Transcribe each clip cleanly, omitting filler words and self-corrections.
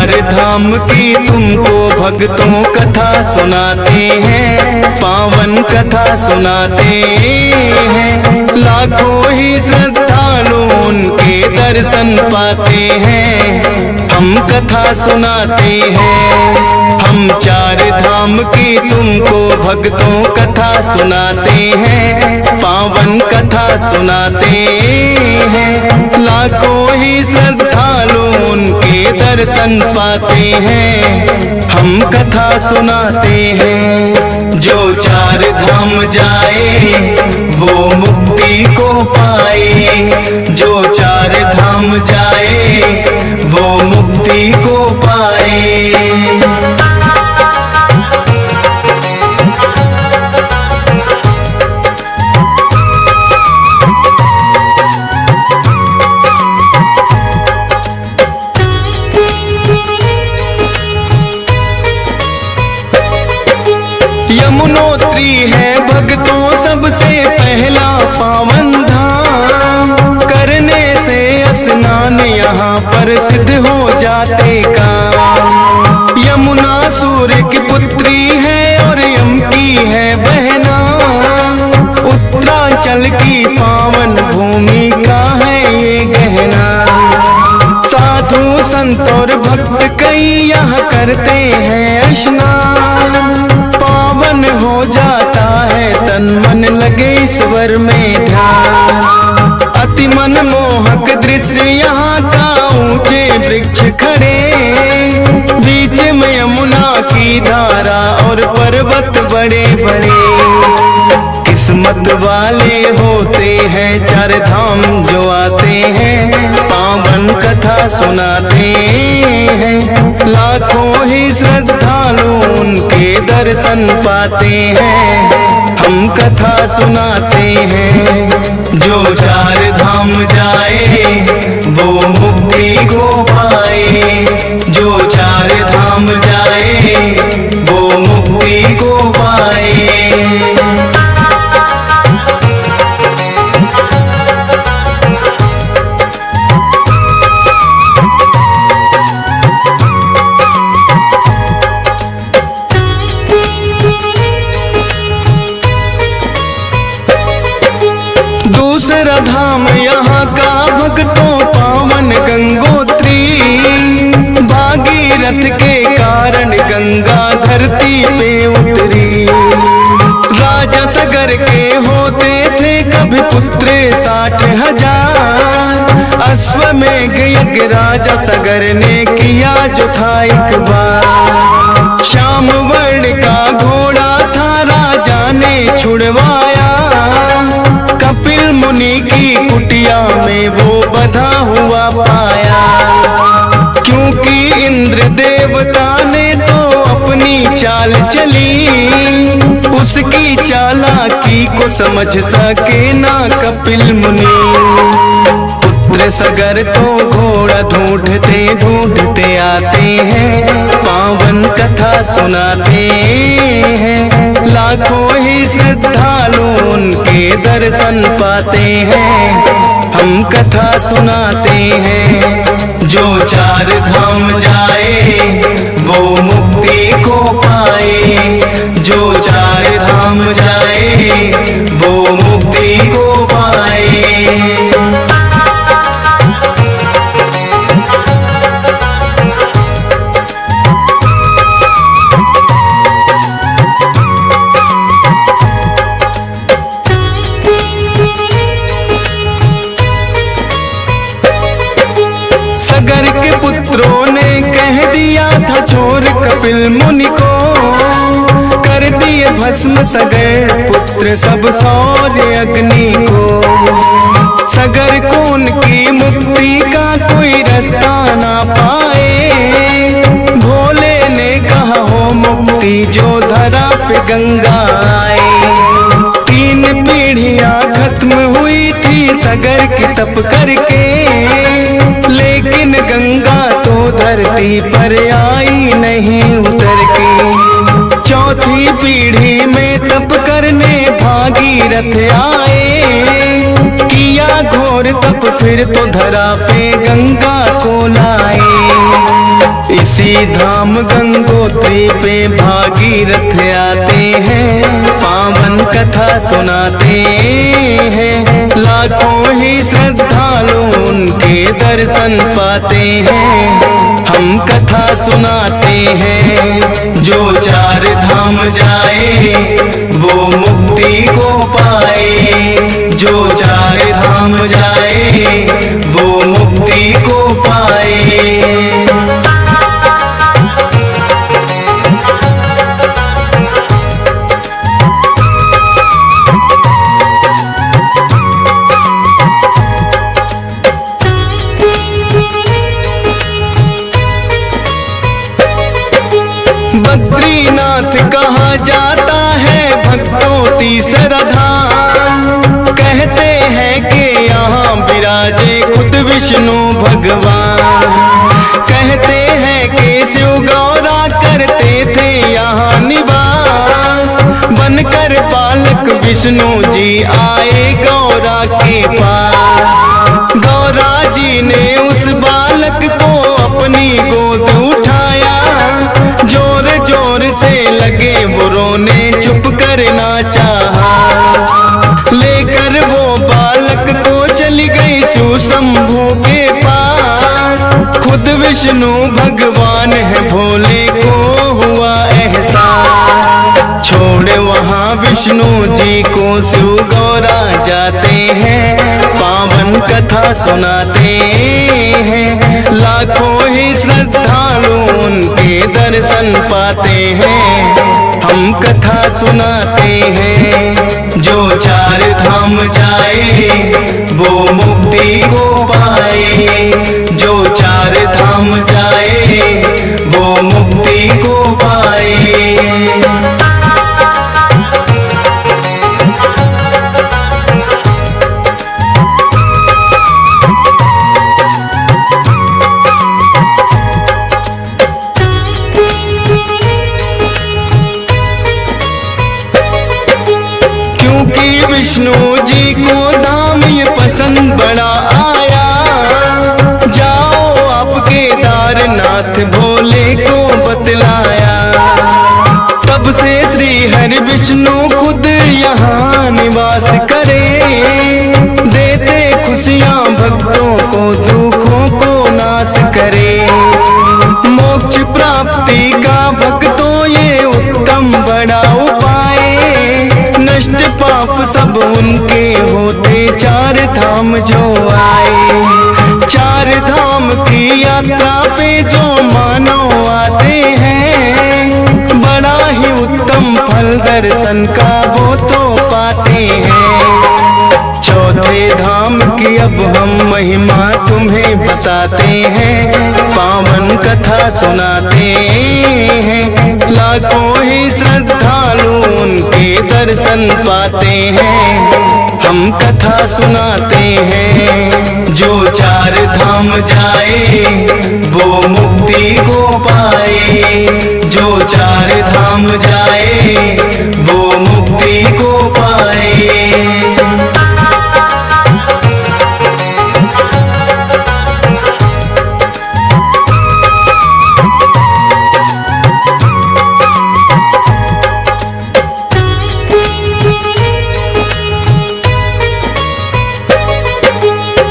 चार धाम की तुमको भक्तों कथा सुनाते हैं, पावन कथा सुनाते हैं। लाखों ही श्रद्धालु उनके दर्शन पाते हैं, हम कथा सुनाते हैं। हम चार धाम की तुमको भक्तों कथा सुनाते हैं, पावन कथा सुनाते हैं। लाखों ही श्रद्धालु उनके दर्शन पाते हैं, हम कथा सुनाते हैं। जो चार धाम जाए वो मुक्ति को पाए, जो चार धाम जाए वो मुक्ति को पाए। यमुनोत्री है भक्तों सबसे पहला पावन धाम, करने से स्नान यहाँ पर सिद्ध हो जाते काम। यमुना सूर्य की पुत्री है और यम की है बहना, उत्तरांचल की पावन भूमि का है ये गहना। साधु संत और भक्त कई यहाँ करते हैं स्नान, पावन हो जाता है तन मन लगे ईश्वर में ध्यान। अति मनमोहक दृश्य यहाँ का, ऊंचे वृक्ष खड़े, बीच में यमुना की धारा और पर्वत बड़े बड़े। किस्मत वाले होते हैं चार धाम जो आते हैं, पावन कथा सुनाते हैं। लाखों ही श्रद्धालु उनके दर्शन पाते हैं, हम कथा सुनाते हैं। जो चार धाम जाए वो मुक्ति को पाए, जो चार धाम जाए वो मुक्ति को पाए। दूसरा धाम यहाँ का भक्तों पावन गंगोत्री, भागीरथ के कारण गंगा धरती पे उतरी। राजा सगर के होते थे कभी पुत्र 60,000, अश्वमेघ यज्ञ राजा सगर ने किया जो था एक बार। श्याम वर्ण का घोड़ा था राजा ने छुड़वाया, कपिल मुनि की कुटिया में वो बंधा हुआ पाया। क्योंकि इंद्र देवता ने तो अपनी चाल चली, उसकी चालाकी को समझ सके ना कपिल मुनि। पुत्र सगर तो घोड़ा ढूंढते ढूंढते आते हैं, पावन कथा सुनाते हैं। लाखों ही श्रद्धालु उनके दर्शन पाते हैं, हम कथा सुनाते हैं। जो चार धाम जाए वो मुक्ति को पाए, जो चार धाम जाए वो मुक्ति को पाए। सगर के पुत्रों ने कह दिया था चोर कपिल मुनि को, कर दिए भस्म सगर पुत्र सब सौर्य अग्नि को। सगर को उनकी मुक्ति का कोई रास्ता ना पाए, भोले ने कहा हो मुक्ति जो धरा पे गंगा आए। 3 पीढ़ियां खत्म हुई थी सगर की तप करके, लेकिन गंगा तो धरती पर आई नहीं उतर के। चौथी पीढ़ी में तप करने भागीरथ आए, किया घोर घोर तप फिर तो धरा पे गंगा को लाए। इसी धाम गंगोत्री पे भागीरथ आते हैं, पावन कथा सुनाते हैं। लाखों ही श्रद्धालु उनके दर्शन पाते हैं, हम कथा सुनाते हैं। जो चार धाम जाए वो मुक्ति को पाए, जो चार धाम जाए वो मुक्ति को पाए। बद्रीनाथ कहा जाता है भक्तों तीसरा धाम। कहते हैं कि यहाँ विराजे खुद विष्णु भगवान। कहते हैं कि शिव गौरा करते थे यहाँ निवास। बनकर बालक विष्णु जी आए गौरा के पास। गौरा जी ने उस बालक को अपनी गोद उठाया। जोर जोर से लगे वो रोने, चुप करना चाहा। लेकर वो बालक को चली गई सुशंभु के पास। खुद विष्णु भगवान है, भोले को हुआ एहसास। छोड़ वहाँ विष्णु जी को शिव गौरा जाते हैं, पावन कथा सुनाते हैं। लाखों ही श्रद्धालु उनके दर्शन पाते हैं, हम कथा सुनाते हैं। जो चार धाम जाए वो मुक्ति को पाए, जो चार धाम जाए वो मुक्ति को पाए। विष्णु जी को धाम ये पसंद बड़ा आया। जाओ आप केदारनाथ भोले को बतलाया। तब से श्री हरि विष्णु खुद यहाँ निवास करे। देते खुशियाँ भक्तों को, दुखों को नाश करे। मोक्ष प्राप्ति का भक्तों ये उत्तम बड़ा उपाय। नष्ट पाप सब उनके होते चार धाम जो आए। चार धाम की यात्रा पे जो मानव आते हैं, बड़ा ही उत्तम फल दर्शन का वो तो पाते हैं। चौथे धाम की अब हम महिमा तुम्हें बताते हैं, पावन कथा सुनाते हैं। लाखों ही श्रद्धालु उनके दर्शन पाते हैं, हम कथा सुनाते हैं। जो चार धाम जाए वो मुक्ति को पाए, जो चार धाम जाए वो मुक्ति को पाए।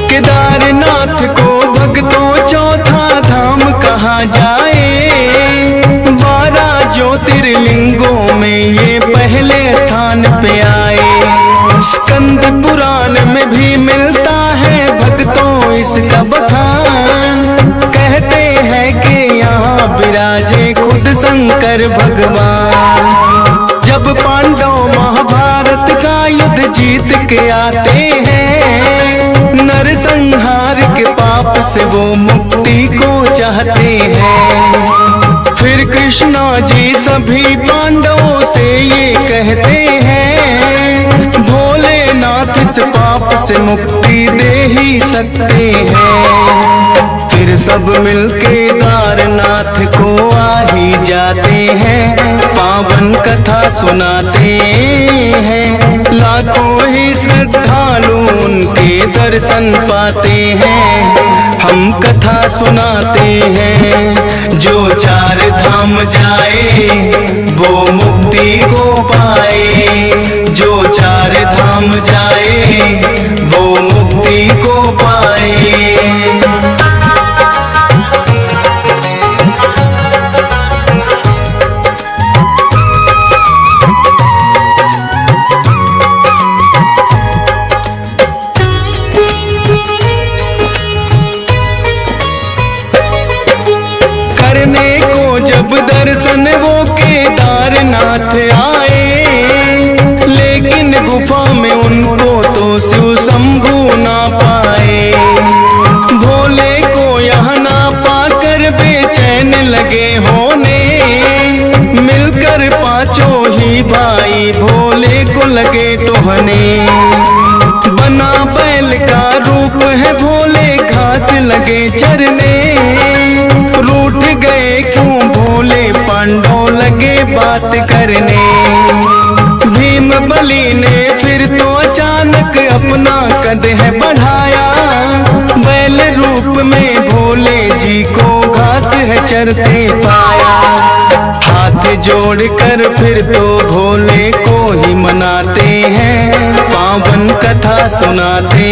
केदारनाथ को भक्तों चौथा धाम कहा जाए। 12 ज्योतिर्लिंगों में ये पहले स्थान पे आए। स्कंद पुराण में भी मिलता है भक्तों इसका बखान। कहते हैं कि यहाँ विराजे खुद शंकर भगवान। जब पांडव महाभारत का युद्ध जीत के आते हैं, नरसंहार के पाप से वो मुक्ति को चाहते हैं। फिर कृष्णा जी सभी पांडवों से ये कहते हैं, भोलेनाथ इस पाप से मुक्ति दे ही सकते हैं। फिर सब मिल केदारनाथ को आ ही जाते हैं, पावन कथा सुनाते हैं। लाखों ही श्रद्धालु उनके दर्शन पाते हैं, हम कथा सुनाते हैं। जो चार धाम जाए वो मुक्ति को पाए, जो चार धाम जाए वो मुक्ति को पाए। करने को जब दर्शन वो केदारनाथ आए, लेकिन गुफा में उनको तो शिव शंभू ना पाए। भोले को यहाँ ना पाकर बेचैन लगे होने, मिलकर पांचों ही भाई भोले को लगे टोहने। बना बैल का रूप है भोले घास लगे चरने, रूठ गए क्यों भोले पांडव लगे बात करने। भीम बली ने फिर तो अचानक अपना कदह बढ़ाया, बैल रूप में भोले जी को घास है चरते पाया। हाथ जोड़कर फिर तो भोले को ही मनाते हैं, पावन कथा सुनाते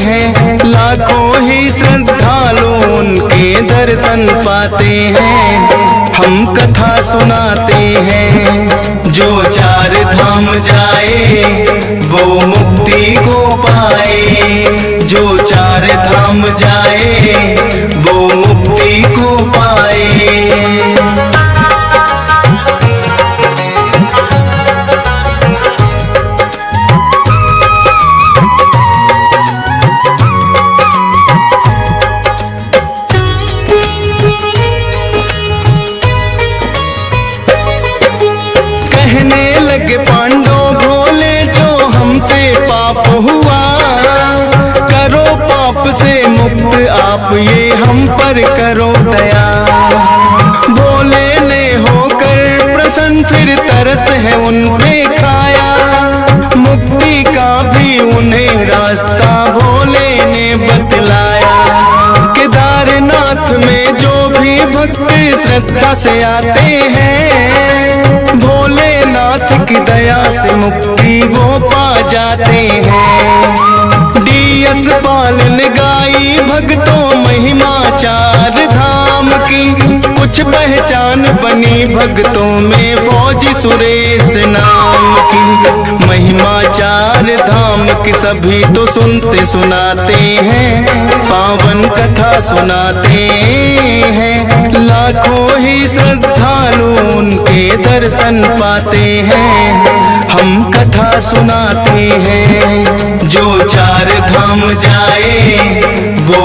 हैं। लाखों ही श्रद्धालु उनके दर्शन पाते हैं, हम कथा सुनाते हैं। जो चार धाम जाए वो मुक्ति को पाए, जो चार धाम जाए वो मुक्ति को पाए। कहने लगे पांडव भोले जो हमसे पाप हुआ, करो पाप से मुक्त आप ये हम पर करो दया। भोले ने होकर प्रसन्न फिर तरस है उन पे खाया, मुक्ति का भी उन्हें रास्ता भोले ने बतलाया। केदारनाथ में जो भी भक्त श्रद्धा से आते हैं, भोलेनाथ की दया से मुक्ति वो पा जाते हैं। डीएस पाल ने गाई भक्तों महिमा चार धाम की, कुछ पहचान बनी भक्तों में फौजी सुरेश नाम की। महिमा चार धाम की सभी तो सुनते सुनाते हैं, पावन कथा सुनाते हैं। लाखों ही श्रद्धालु उनके दर्शन पाते हैं, हम कथा सुनाते हैं। जो चार धाम जाए वो